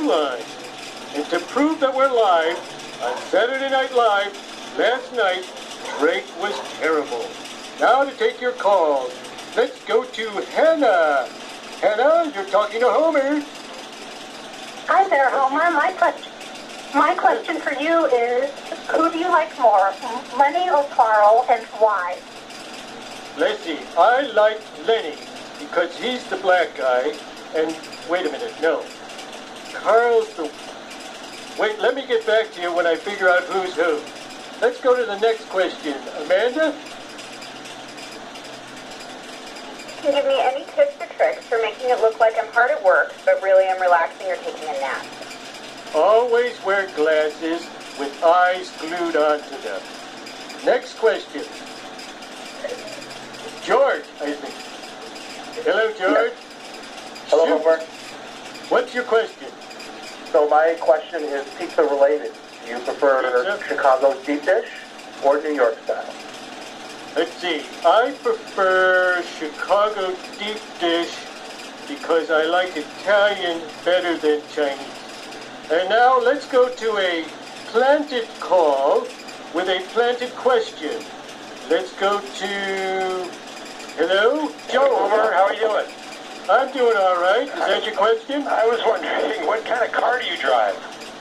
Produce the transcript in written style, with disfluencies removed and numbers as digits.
line. And to prove that we're live, on Saturday Night Live, last night, Drake was terrible. Now to take your calls, let's go to Hannah. Hannah, you're talking to Homer. Hi there, Homer. My question for you is, who do you like more, Lenny or Carl, and why? Let's see, I like Lenny because he's the black guy, and wait a minute, no. Carl's the... Wait, let me get back to you when I figure out who's who. Let's go to the next question. Amanda? Can you give me any tips or tricks for making it look like I'm hard at work, but really I'm relaxing or taking a nap? Always wear glasses with eyes glued onto them. Next question. George, I think. Hello, George. Hello, Shoot. Homer. What's your question? So my question is pizza related. Do you prefer Pizza? Chicago's deep dish or New York style? Let's see. I prefer Chicago deep dish because I like Italian better than Chinese. And now let's go to a planted call with a planted question. Let's go to... Hello? Joe, Homer, how are you doing? I'm doing all right. Is that your question? I was wondering, what kind of car do you drive?